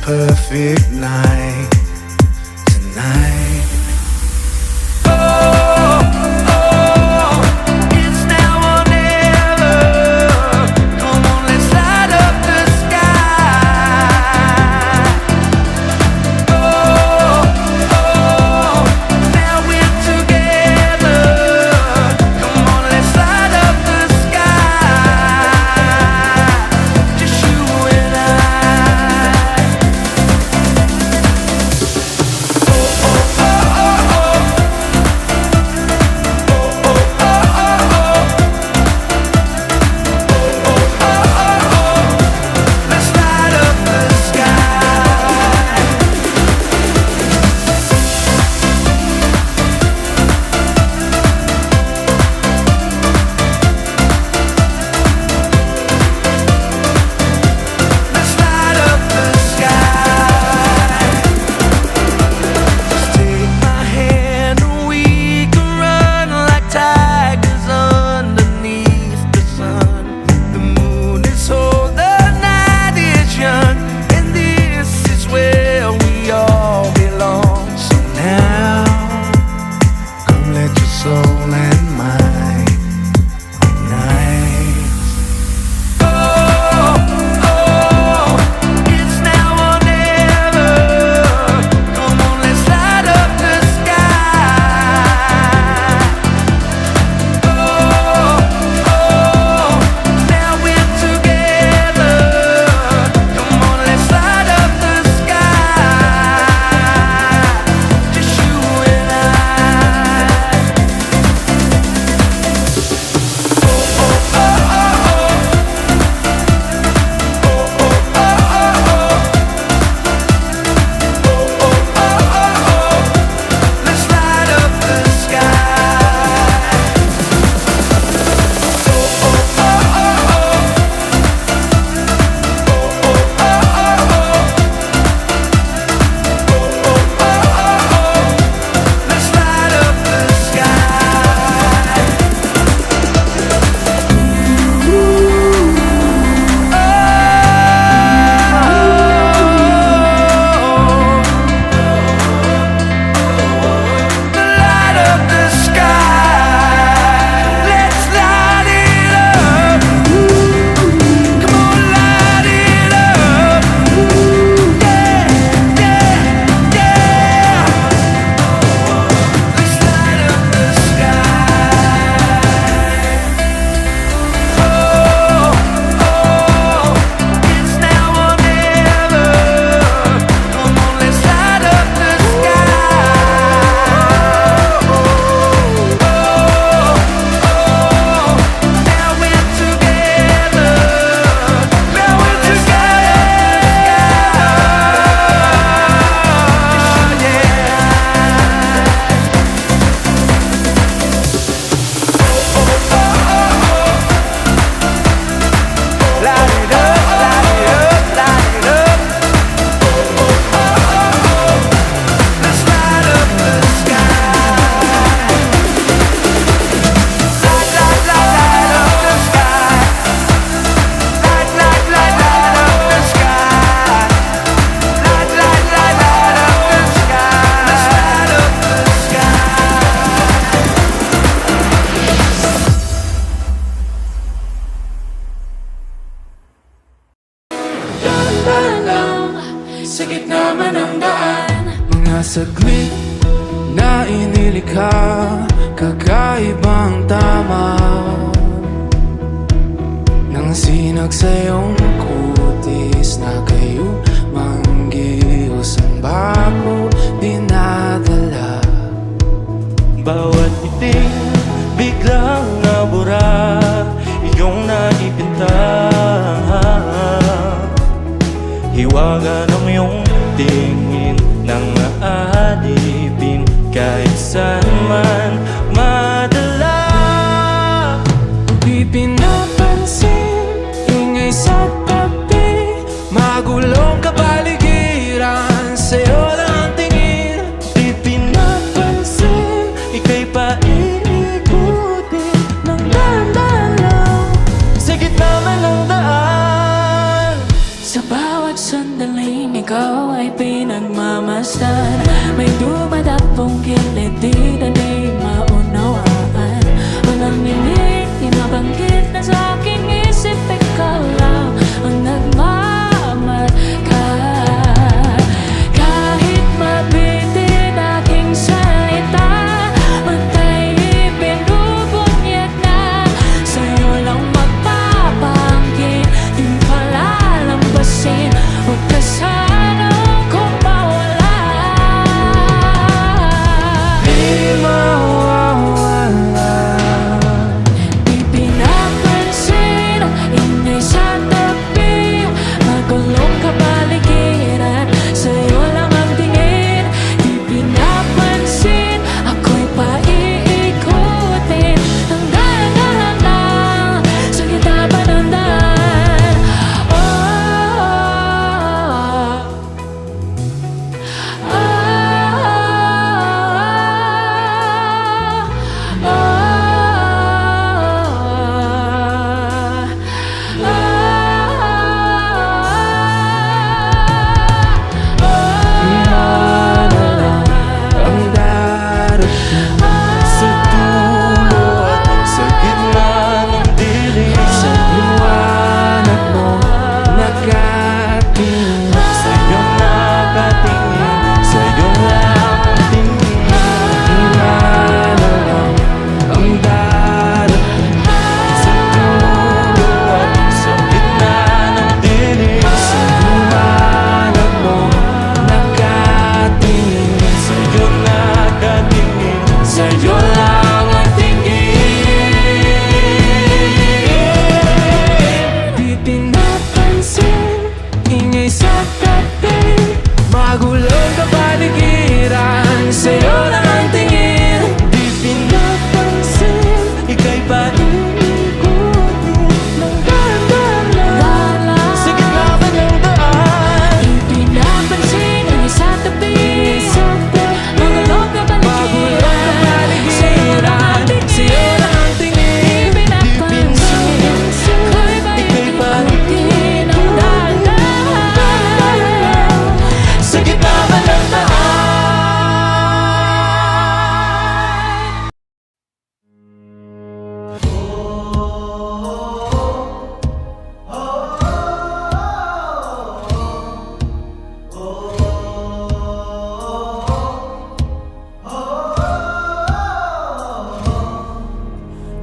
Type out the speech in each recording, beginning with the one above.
Perfect night tonight. Sa gitna man ng daan, mga saglit na inilikha, kakaibang tama nang sinag sa iyong kutis na kayo manggihos ang bago dinadala. Bawat iting biglang nabura, iyong naipinta. Hiwaga ng iyong tingin ikaw ay pinagmamasdan. May dumadapong kilid, di na di maunawaan. Walang nilig, inabanggit na sa aking isip. Ikaw lang ang nagmamarka. Kahit mabitin aking salita, matay ibinubunyag na. Sa'yo lang magpapangkin, di palalambasin. Huwag ka sanang kung mawala. Di mawawala. Di pinapansin ang ingay sa tabi, magulong kapaligiran, sa'yo lang ang tingin. Di pinapansin, ako'y paiikutin ng dahan-dahan lang sa gitna pa ng daan. Ang darating Sa dulo at sa gitna ng dilim, sa liwanag mo nakatingin. sa'yo nakatingin, sa'yo lang ang tingin. Himala lang ang darating Sa dulo at sa gitna ng dilim, sa liwanag mo nakatingin. sa'yo nakatingin, sa'yo lang ang tingin. Di pinapansin, ingay sa tabi, magulong kapaligiran, sa'yo lang ang tingin. Di pinapansin, ika'y paikutin ng dahan-dahan lang sa gitna pa ng daan. Di pinapansin ang isa't tabi, magulong kapaligiran, sa'yo lang ang tingin. Sa'yo lang ang tingin. Di pinapansin, ako'y paiikutin ng dahan-dahan Sa gitna pa ng daan.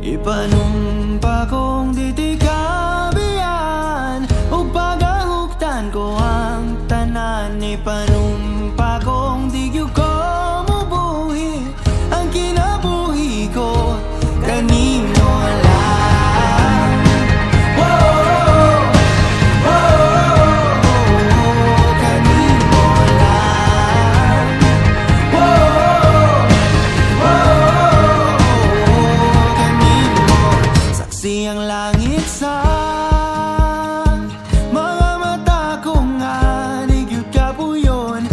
Ipanumpa kong ditikabian ug pagahuktan ko ang tanan. Ipanumpa kong di gyud ko mubuhi ang kinabuhi ko kanimo lang. Whoa, kanimo lang. Kanimo. Saksi ang langit sa mga mata ko nga di gyud kapuyon.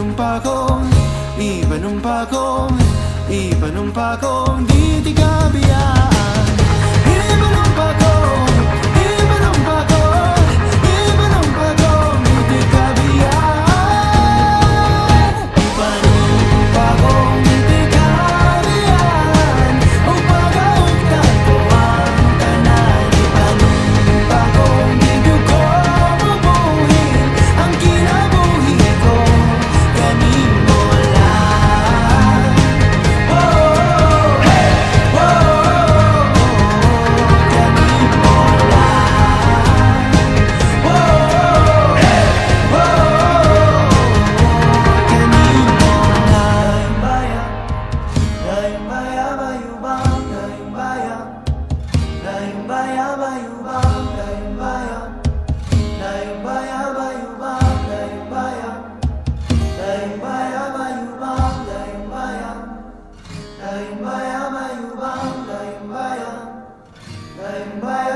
Ipanumpa ko, ipanumpa ko, ipanumpa ko, di ti kabiyaan. Ipanumpa ko, ipanumpa ko, ipanumpa ko, di ti kabiyaan. Ipanumpa ko, di ti kabiyaan. O pagkaugtan ko ang tanan. Ipanumpa ko, di ko mabuhin ang kinabuhi ko. Kanimo lang. Oh, hey, oh, kanimo lang. Oh, hey, kanimo lang. Daimbaya, bayubang, daimbaya. Daimbaya, bayubang, daimbaya. Daimbaya, bayubang, daimbaya. Daimbaya, bayubang, daimbaya. Daimbaya, bayubang, daimbaya. Daimbaya,